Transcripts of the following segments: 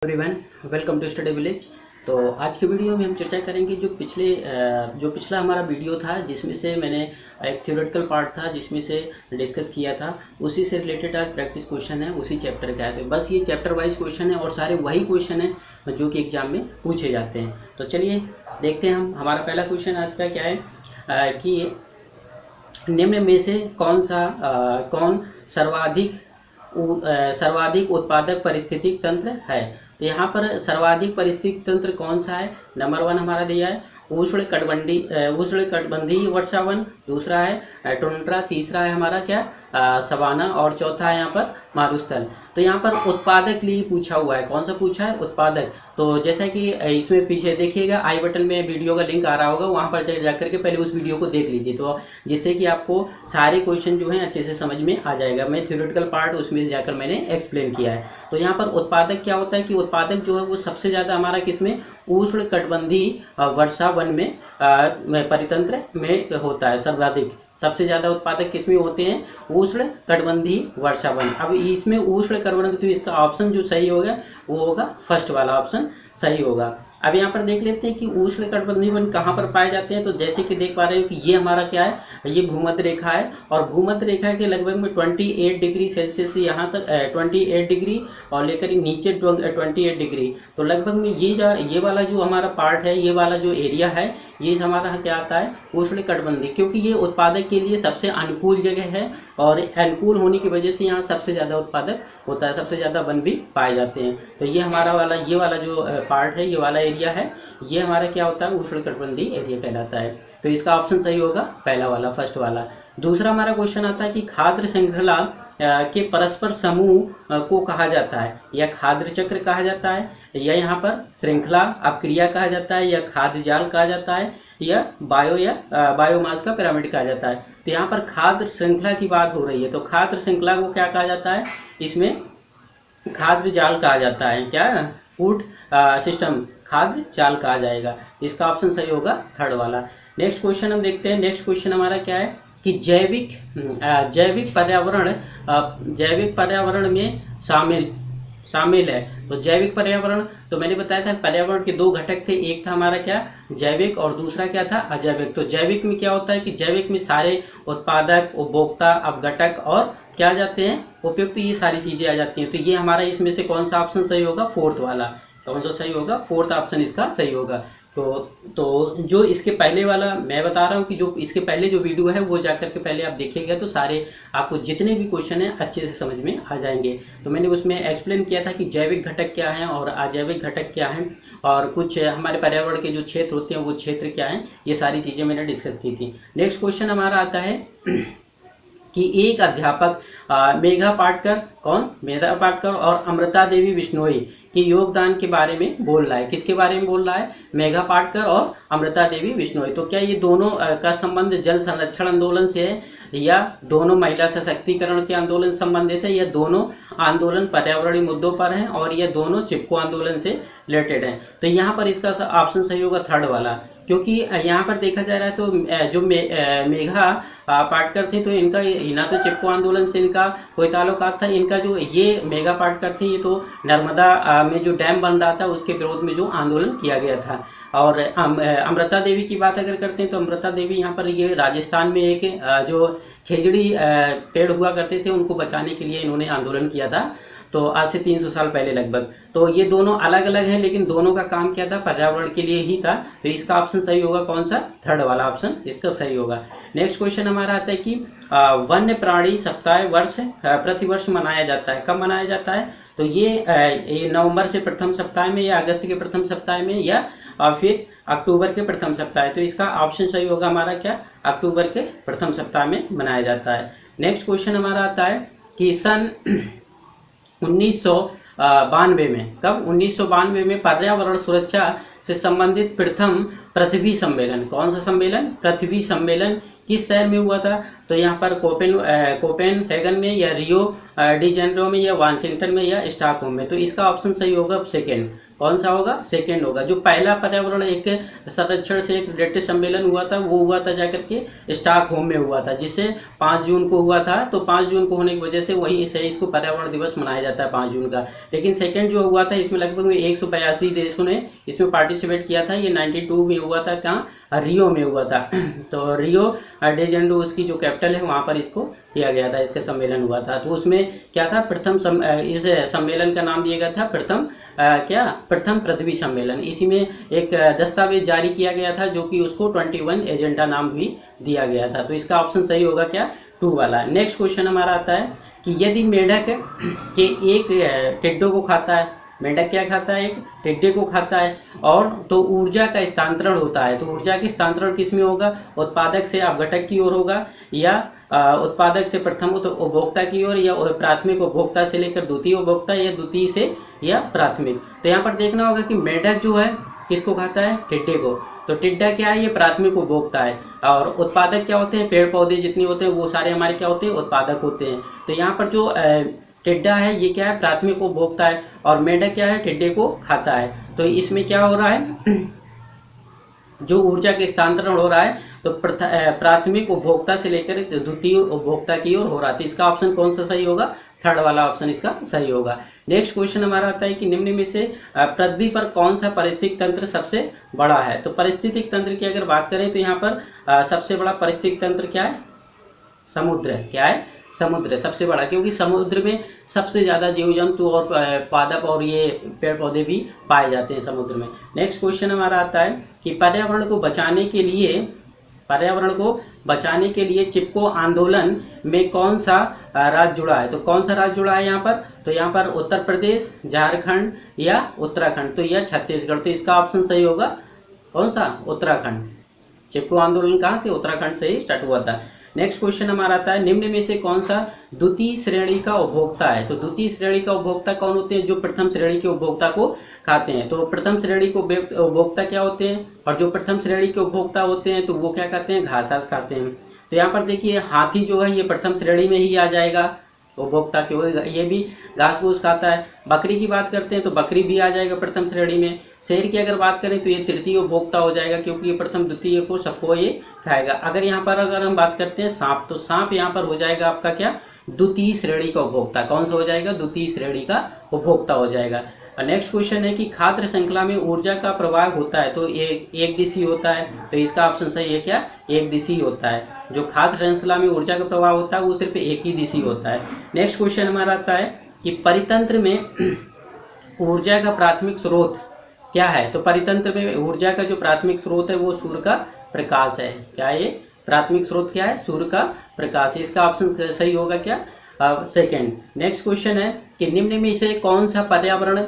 Everyone, welcome to Study Village. तो आज की वीडियो में हम चर्चा करेंगे जो पिछला हमारा वीडियो था, जिसमें से मैंने एक थ्योरेटिकल पार्ट था जिसमें से डिस्कस किया था, उसी से रिलेटेड आज प्रैक्टिस क्वेश्चन है उसी चैप्टर का है। तो बस ये चैप्टर वाइज क्वेश्चन है और सारे वही क्वेश्चन है जो कि एग्जाम में पूछे जाते हैं। तो चलिए देखते हैं हम। हमारा पहला क्वेश्चन आज का क्या है कि निम्न में से कौन सर्वाधिक उत्पादक पारिस्थितिक तंत्र है। तो यहाँ पर सर्वाधिक पारिस्थितिक तंत्र कौन सा है। नंबर 1 हमारा दिया है उष्णकटिबंधीय वर्षावन, दूसरा है टुंड्रा, तीसरा है हमारा क्या सवाना, और चौथा है यहाँ पर मारुस्थल। तो यहाँ पर उत्पादक के लिए पूछा हुआ है। कौन सा पूछा है? उत्पादक। तो जैसा कि इसमें पीछे देखिएगा, आई बटन में वीडियो का लिंक आ रहा होगा, वहाँ पर जाकर के पहले उस वीडियो को देख लीजिए, तो जिससे कि आपको सारे क्वेश्चन जो हैं अच्छे से समझ में आ जाएगा। मैं थ्योरेटिकल पार्ट उसमें जाकर मैंने एक्सप्लेन किया है। तो यहाँ पर उत्पादक क्या होता है कि उत्पादक जो है वो सबसे ज़्यादा हमारा किसमें, उष्णकटिबंधीय वर्षा वन में परितंत्र में होता है। सर्वाधिक सबसे ज़्यादा उत्पादक किसमें होते हैं? उष्णकटिबंधीय वर्षा वन। अब इसमें उष्णकटिबंधीय, तो इसका ऑप्शन जो सही होगा वो होगा फर्स्ट वाला ऑप्शन सही होगा। अब यहाँ पर देख लेते हैं कि उष्णकटिबंधीय वन कहाँ पर पाए जाते हैं। तो जैसे कि देख पा रहे हो कि ये हमारा क्या है, ये भूमध्य रेखा है, और भूमध्य रेखा के लगभग में 28 डिग्री सेल्सियस से यहाँ तक 28 डिग्री और लेकर नीचे 28 डिग्री। तो लगभग में ये वाला जो हमारा पार्ट है, ये वाला जो एरिया है, ये हमारा क्या आता है, उष्णकटिबंधीय, क्योंकि ये उत्पादक के लिए सबसे अनुकूल जगह है और अनुकूल होने की वजह से यहाँ सबसे ज़्यादा उत्पादक होता है, सबसे ज़्यादा वन भी पाए जाते हैं। तो ये हमारा वाला ये वाला जो पार्ट है, ये वाला एरिया है, ये हमारा क्या होता है, उष्णकटिबंधीय एरिया कहलाता है। तो इसका ऑप्शन सही होगा पहला वाला, फर्स्ट वाला। दूसरा हमारा क्वेश्चन आता है कि खाद्य श्रृंखला के परस्पर समूह को कहा जाता है, या खाद्य चक्र कहा जाता है, या यहाँ पर श्रृंखला अपक्रिया कहा जाता है, या खाद्य जाल कहा जाता है, या बायोमास का पिरामिड कहा जाता है। तो यहाँ पर खाद्य श्रृंखला की बात हो रही है, तो खाद्य श्रृंखला को क्या कहा जाता है, इसमें खाद्य जाल कहा जाता है। क्या? फूड सिस्टम, खाद्य जाल कहा जाएगा। इसका ऑप्शन सही होगा थर्ड वाला। नेक्स्ट क्वेश्चन हम देखते हैं। नेक्स्ट क्वेश्चन हमारा क्या है कि जैविक पर्यावरण में शामिल है। तो जैविक पर्यावरण, तो मैंने बताया था पर्यावरण के दो घटक थे, एक था हमारा क्या जैविक और दूसरा क्या था अजैविक। तो जैविक में क्या होता है कि जैविक में सारे उत्पादक, उपभोक्ता, अपघटक और क्या जाते हैं, उपयुक्त, ये सारी चीजें आ जाती हैं। तो ये हमारा इसमें से कौन सा ऑप्शन सही होगा? फोर्थ वाला। कौन सा सही होगा? फोर्थ ऑप्शन इसका सही होगा। तो जो इसके पहले वाला मैं बता रहा हूँ कि जो इसके पहले जो वीडियो है वो जाकर के पहले आप देखिएगा, तो सारे आपको जितने भी क्वेश्चन हैं अच्छे से समझ में आ जाएंगे। तो मैंने उसमें एक्सप्लेन किया था कि जैविक घटक क्या है और अजैविक घटक क्या है, और कुछ हमारे पर्यावरण के जो क्षेत्र होते हैं वो क्षेत्र क्या है, ये सारी चीज़ें मैंने डिस्कस की थी। नेक्स्ट क्वेश्चन हमारा आता है कि एक अध्यापक मेघा पाटकर, कौन? मेघा पाटकर और अमृता देवी बिश्नोई के योगदान के बारे में बोल रहा है। किसके बारे में बोल रहा है? मेघा पाटकर और अमृता देवी बिश्नोई। तो क्या ये दोनों का संबंध जल संरक्षण आंदोलन से है, या दोनों महिला सशक्तिकरण के आंदोलन संबंधित है, या दोनों आंदोलन पर्यावरणीय मुद्दों पर हैं, और ये दोनों चिपको आंदोलन से रिलेटेड हैं। तो यहाँ पर इसका ऑप्शन सही होगा थर्ड वाला, क्योंकि यहाँ पर देखा जा रहा है तो जो मेघा पाटकर थे, तो इनका ना तो चिपको आंदोलन से इनका कोई ताल्लुकात था। इनका जो ये मेघा पाटकर थे, ये तो नर्मदा में जो डैम बन रहा था उसके विरोध में जो आंदोलन किया गया था। और अमृता देवी की बात अगर करते हैं तो अमृता देवी यहाँ पर ये राजस्थान में एक जो खेजड़ी पेड़ हुआ करते थे उनको बचाने के लिए इन्होंने आंदोलन किया था, तो आज से 300 साल पहले लगभग। तो ये दोनों अलग अलग हैं, लेकिन दोनों का काम क्या था, पर्यावरण के लिए ही था। तो इसका ऑप्शन सही होगा कौन सा? थर्ड वाला ऑप्शन इसका सही होगा। नेक्स्ट क्वेश्चन हमारा आता है कि वन्य प्राणी सप्ताह प्रतिवर्ष मनाया जाता है। कब मनाया जाता है? तो ये नवंबर से प्रथम सप्ताह में, या अगस्त के प्रथम सप्ताह में, या फिर अक्टूबर के प्रथम सप्ताह। तो इसका ऑप्शन सही होगा हमारा क्या, अक्टूबर के प्रथम सप्ताह में मनाया जाता है। नेक्स्ट क्वेश्चन हमारा आता है कि सन 1992 में, कब? 1992 में पर्यावरण सुरक्षा से संबंधित प्रथम पृथ्वी सम्मेलन, कौन सा सम्मेलन? पृथ्वी सम्मेलन किस शहर में हुआ था? तो यहाँ पर कोपेनहेगन में या रियो डी जेनेरो में या वाशिंगटन में या स्टॉकहोम में। तो इसका ऑप्शन सही होगा सेकेंड। कौन सा होगा? सेकेंड होगा। जो पहला पर्यावरण एक संरक्षण से एक रिलेटेड सम्मेलन हुआ था वो हुआ था जाकर के स्टॉकहोम में हुआ था, जिससे 5 जून को हुआ था। तो 5 जून को होने की वजह से वहीं से इसको पर्यावरण दिवस मनाया जाता है 5 जून का। लेकिन सेकेंड जो हुआ था इसमें लगभग 182 देशों ने इसमें पार्टिसिपेट किया था। ये 92 में हुआ था, कहाँ? रियो में हुआ था। तो रियो डे जेनेरो उसकी जो कैपिटल है वहाँ पर इसको किया गया था, इसका सम्मेलन हुआ था। तो उसमें क्या था? इस सम्मेलन का नाम दिया गया था प्रथम पृथ्वी सम्मेलन। इसी में एक दस्तावेज जारी किया गया था जो कि उसको 21 एजेंडा नाम भी दिया गया था। तो इसका ऑप्शन सही होगा क्या? 2 वाला। नेक्स्ट क्वेश्चन हमारा आता है कि यदि मेंढक के एक टिड्डों को खाता है, मेंढक क्या खाता है? एक टिड्डे को खाता है, और तो ऊर्जा का स्थानांतरण होता है। तो ऊर्जा की स्थानांतरण किस में होगा? उत्पादक से अपघटक की ओर होगा, या उत्पादक से प्रथम उपभोक्ता की ओर, या प्राथमिक उपभोक्ता से लेकर द्वितीय उपभोक्ता, या द्वितीय से या प्राथमिक। तो यहाँ पर देखना होगा कि मेंढक जो है किसको खाता है? टिड्डे को। तो टिड्डा क्या है? ये प्राथमिक उपभोक्ता है। और उत्पादक क्या होते हैं? पेड़ पौधे जितने होते हैं वो सारे हमारे क्या होते हैं? उत्पादक होते हैं। तो यहाँ पर जो टिड्डा है ये क्या है? प्राथमिक उपभोक्ता है, और मेंढक क्या है? टिड्डे को खाता है। तो इसमें क्या हो रहा है? जो ऊर्जा के स्थानांतरण हो रहा है तो प्राथमिक उपभोक्ता से लेकर द्वितीय उपभोक्ता की ओर हो रहा है। इसका ऑप्शन कौन सा सही होगा? थर्ड वाला ऑप्शन इसका सही होगा। नेक्स्ट क्वेश्चन हमारा आता है कि निम्न में से पृथ्वी पर कौन सा पारिस्थितिक तंत्र सबसे बड़ा है? तो पारिस्थितिक तंत्र की अगर बात करें तो यहाँ पर सबसे बड़ा पारिस्थितिक तंत्र क्या है? समुद्र है। क्या है? समुद्र सबसे बड़ा, क्योंकि समुद्र में सबसे ज्यादा जीव जंतु और पादप और ये पेड़ पौधे भी पाए जाते हैं समुद्र में। नेक्स्ट क्वेश्चन हमारा आता है कि पर्यावरण को बचाने के लिए चिपको आंदोलन में कौन सा राज्य जुड़ा है? तो कौन सा राज्य जुड़ा है यहाँ पर? तो यहाँ पर उत्तर प्रदेश, झारखंड या उत्तराखंड, तो यह छत्तीसगढ़। तो इसका ऑप्शन सही होगा कौन सा? उत्तराखंड। चिपको आंदोलन कहाँ से? उत्तराखंड से ही स्टार्ट हुआ था। नेक्स्ट क्वेश्चन हमारा आता है निम्न में से कौन सा द्वितीय श्रेणी का उपभोक्ता है? तो द्वितीय श्रेणी का उपभोक्ता कौन होते हैं? जो प्रथम श्रेणी के उपभोक्ता को खाते हैं। तो प्रथम श्रेणी के उपभोक्ता क्या होते हैं? और जो प्रथम श्रेणी के उपभोक्ता होते हैं तो वो क्या खाते हैं? घास खाते हैं। तो यहाँ पर देखिए हाथी जो है ये प्रथम श्रेणी में ही आ जाएगा उपभोक्ता के, ये भी घास फूस खाता है। बकरी की बात करते हैं तो बकरी भी आ जाएगा प्रथम श्रेणी में। शेर की अगर बात करें तो ये तृतीय उपभोक्ता हो जाएगा, क्योंकि ये प्रथम द्वितीय को सबको ये खाएगा। अगर यहाँ पर अगर हम बात करते हैं सांप, तो सांप यहाँ पर हो जाएगा आपका क्या? द्वितीय श्रेणी का उपभोक्ता। कौन सा हो जाएगा? द्वितीय श्रेणी का उपभोक्ता हो जाएगा। नेक्स्ट क्वेश्चन है कि खाद्य श्रृंखला में ऊर्जा का प्रवाह होता है तो एक दिशी होता है। तो इसका ऑप्शन सही है क्या? एक दिशी होता है। जो खाद्य श्रृंखला में ऊर्जा का प्रवाह होता है वो सिर्फ एक ही दिशी होता है। नेक्स्ट क्वेश्चन हमारा आता है कि परितंत्र में ऊर्जा का प्राथमिक स्रोत क्या है? तो परितंत्र में ऊर्जा का जो प्राथमिक स्रोत है वो सूर्य का प्रकाश है। क्या है ये प्राथमिक स्रोत? क्या है? सूर्य का प्रकाश। इसका ऑप्शन सही होगा क्या? सेकेंड। नेक्स्ट क्वेश्चन है कि निम्न में से कौन सा पर्यावरण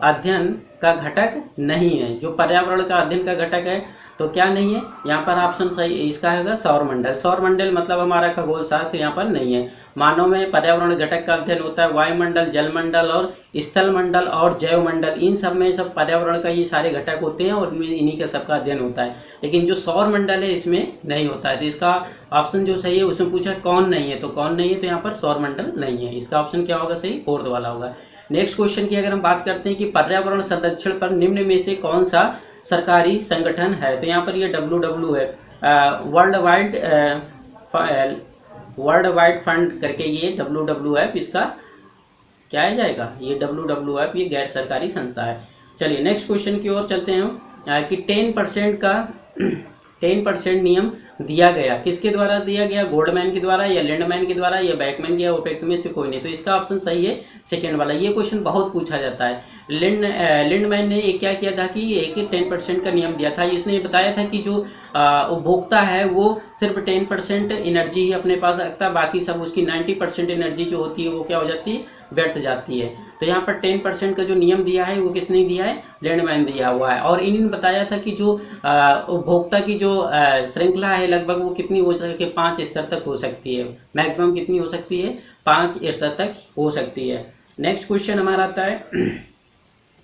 अध्ययन का घटक नहीं है? जो पर्यावरण का अध्ययन का घटक है तो क्या नहीं है? यहाँ पर ऑप्शन सही इसका है सौरमंडल। सौरमंडल मतलब हमारा खगोल शास्त्र यहाँ पर नहीं है। मानव में पर्यावरण घटक का अध्ययन होता है वायुमंडल, जलमंडल और स्थल मंडल और जैव मंडल। इन सब में सब पर्यावरण का ये सारे घटक होते हैं और इन्हीं का सबका अध्ययन होता है। लेकिन जो सौरमंडल है इसमें नहीं होता है। तो इसका ऑप्शन जो सही है उसमें पूछा कौन नहीं है, तो कौन नहीं है? तो यहाँ पर सौरमंडल नहीं है। इसका ऑप्शन क्या होगा सही? फोर्थ वाला होगा। नेक्स्ट क्वेश्चन की अगर हम बात करते हैं कि पर्यावरण संरक्षण पर निम्न में से कौन सा सरकारी संगठन है? तो यहाँ पर ये WW है, वर्ल्ड वाइड फंड करके ये WWF इसका क्या आ जाएगा? ये WWF ये गैर सरकारी संस्था है। चलिए नेक्स्ट क्वेश्चन की ओर चलते हैं कि 10% नियम दिया गया, किसके द्वारा दिया गया? गोल्डमैन के द्वारा या लिंडमैन के द्वारा या बैकमैन या ओपेक में से कोई नहीं। तो इसका ऑप्शन सही है सेकेंड वाला। ये क्वेश्चन बहुत पूछा जाता है। लिंडमैन ने एक क्या किया था कि एक 10% का नियम दिया था। इसने ये बताया था कि जो उपभोक्ता है वो सिर्फ 10% एनर्जी ही अपने पास रखता है, बाकी सब उसकी 90% एनर्जी जो होती है वो क्या हो जाती है? व्यर्थ जाती है। तो यहाँ पर 10% का जो नियम दिया है वो किसने दिया है? लिंडमैन दिया हुआ है। और इन्होंने बताया था कि जो उपभोक्ता की जो श्रृंखला है लगभग वो कितनी हो सकती है? 5 स्तर तक हो सकती है। मैक्सिमम कितनी हो सकती है? 5 स्तर तक हो सकती है। नेक्स्ट क्वेश्चन हमारा आता है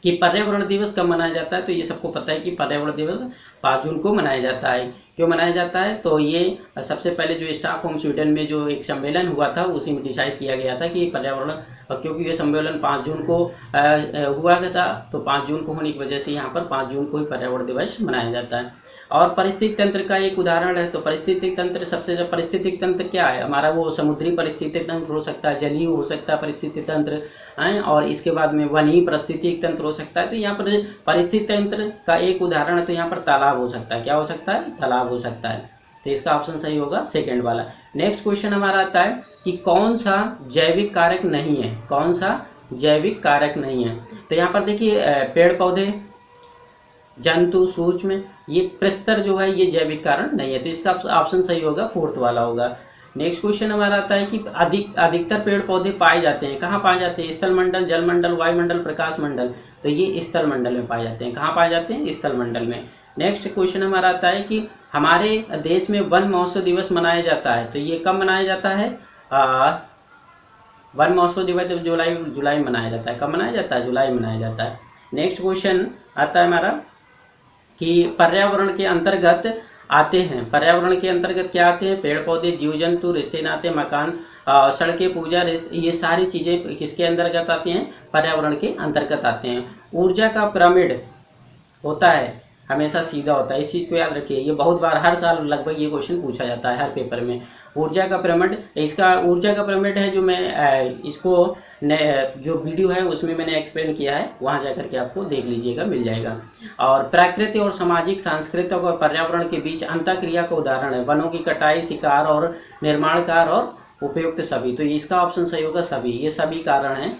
कि पर्यावरण दिवस कब मनाया जाता है? तो ये सबको पता है कि पर्यावरण दिवस 5 जून को मनाया जाता है। क्यों मनाया जाता है? तो ये सबसे पहले जो स्टॉकहोम स्वीडन में जो एक सम्मेलन हुआ था उसी में डिसाइड किया गया था कि पर्यावरण, क्योंकि ये सम्मेलन 5 जून को हुआ था, तो 5 जून को होने की वजह से यहाँ पर 5 जून को ही पर्यावरण दिवस मनाया जाता है। और पारिस्थितिक तंत्र का एक उदाहरण है, तो पारिस्थितिक तंत्र सबसे ज़्यादा, पारिस्थितिक तंत्र क्या है हमारा? वो समुद्री पारिस्थितिक तंत्र हो सकता है, जलीय हो सकता है पारिस्थितिक तंत्र है, और इसके बाद में वनीय पारिस्थितिक तंत्र हो सकता है। तो यहाँ पर पारिस्थितिक तंत्र का एक उदाहरण है, तो यहाँ पर तालाब हो सकता है। क्या हो सकता है? तालाब हो सकता है। तो इसका ऑप्शन सही होगा सेकेंड वाला। नेक्स्ट क्वेश्चन हमारा आता है कि कौन सा जैविक कारक नहीं है? कौन सा जैविक कारक नहीं है? तो यहाँ पर देखिए पेड़ पौधे, जंतु, सूक्ष्म, ये प्रस्तर जो है ये जैविक कारण नहीं है, तो इसका ऑप्शन सही होगा फोर्थ वाला होगा। नेक्स्ट क्वेश्चन हमारा आता है कि अधिकतर पेड़ पौधे पाए जाते हैं, कहाँ पाए जाते हैं? स्थल मंडल, जल मंडल, वायुमंडल, प्रकाश मंडल। तो ये स्थल मंडल में पाए जाते हैं। कहाँ पाए जाते हैं? स्थल मंडल में। नेक्स्ट क्वेश्चन हमारा आता है कि हमारे देश में वन महोत्सव दिवस मनाया जाता है, तो ये कब मनाया जाता है? वन महोत्सव दिवस जुलाई में मनाया जाता है। कब मनाया जाता है? जुलाई में मनाया जाता है। नेक्स्ट क्वेश्चन आता है हमारा कि पर्यावरण के अंतर्गत आते हैं, पर्यावरण के अंतर्गत क्या आते हैं? पेड़ पौधे, जीव जंतु, रिश्ते नाते, मकान, सड़कें, पूजा, ये सारी चीज़ें किसके अंतर्गत आती हैं? पर्यावरण के अंतर्गत आते हैं। ऊर्जा का पिरामिड होता है, हमेशा सीधा होता है, इस चीज़ को याद रखिए। ये बहुत बार हर साल लगभग ये क्वेश्चन पूछा जाता है हर पेपर में। ऊर्जा का पिरामिड, इसका ऊर्जा का पिरामिड है जो मैं इसको जो वीडियो है उसमें मैंने एक्सप्लेन किया है, वहाँ जाकर के आपको देख लीजिएगा, मिल जाएगा। और प्राकृतिक और सामाजिक, सांस्कृतिक और पर्यावरण के बीच अंतःक्रिया का उदाहरण है वनों की कटाई, शिकार और निर्माण कार्य और उपयुक्त सभी। तो इसका ऑप्शन सही होगा सभी। ये सभी कारण हैं,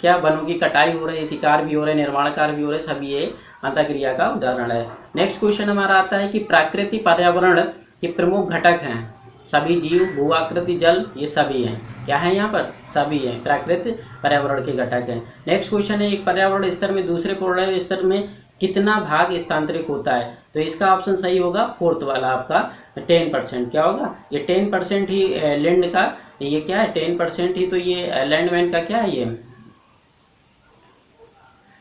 क्या? वनों की कटाई हो रही है, शिकार भी हो रहे, निर्माण कार्य भी हो रहे, सभी ये अंतःक्रिया का उदाहरण है। नेक्स्ट क्वेश्चन हमारा आता है कि प्राकृतिक पर्यावरण के प्रमुख घटक हैं। सभी जीव, भू आकृति, जल, ये सभी हैं। क्या है यहाँ पर? सभी हैं, प्राकृतिक पर्यावरण के घटक हैं। नेक्स्ट क्वेश्चन है एक पर्यावरण स्तर में दूसरे पर्यावरण स्तर में कितना भाग स्थानांतरित होता है? तो इसका ऑप्शन सही होगा फोर्थ वाला आपका 10%। क्या होगा? ये 10% ही लैंड का, ये क्या है? 10% ही तो ये लैंडमैन का क्या है? ये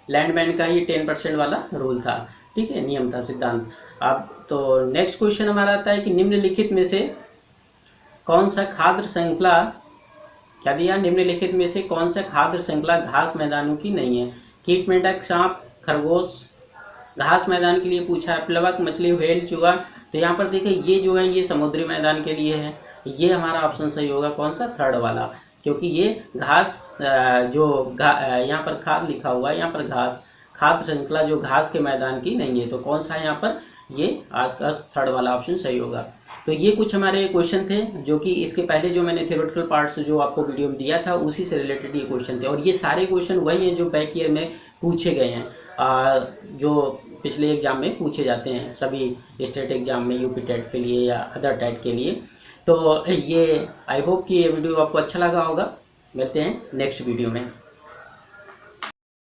लैंडमैन का ही 10% वाला रूल था, ठीक है, नियम था, सिद्धांत। अब तो नेक्स्ट क्वेश्चन हमारा आता है कि निम्नलिखित में से कौन सा खाद्य श्रृंखला, क्या दिया? निम्नलिखित में से कौन सा खाद्य श्रृंखला घास मैदानों की नहीं है? कीट, मेंढक, सांप, खरगोश। घास मैदान के लिए पूछा है, प्लवक, मछली, व्हेल, चूहा। तो यहाँ पर देखिए ये जो है ये समुद्री मैदान के लिए है। ये हमारा ऑप्शन सही होगा कौन सा? थर्ड वाला, क्योंकि ये घास यहाँ पर खाद लिखा हुआ है, यहाँ पर घास, खाद्य श्रृंखला जो घास के मैदान की नहीं है, तो कौन सा है यहाँ पर? ये आज का थर्ड वाला ऑप्शन सही होगा। तो ये कुछ हमारे क्वेश्चन थे जो कि इसके पहले जो मैंने थ्योरेटिकल पार्ट्स जो आपको वीडियो में दिया था उसी से रिलेटेड ये क्वेश्चन थे, और ये सारे क्वेश्चन वही हैं जो बैक ईयर में पूछे गए हैं, जो पिछले एग्जाम में पूछे जाते हैं सभी स्टेट एग्जाम में, यूपी टेट के लिए या अदर टेट के लिए। तो ये आई होप कि ये वीडियो आपको अच्छा लगा होगा। मिलते हैं नेक्स्ट वीडियो में।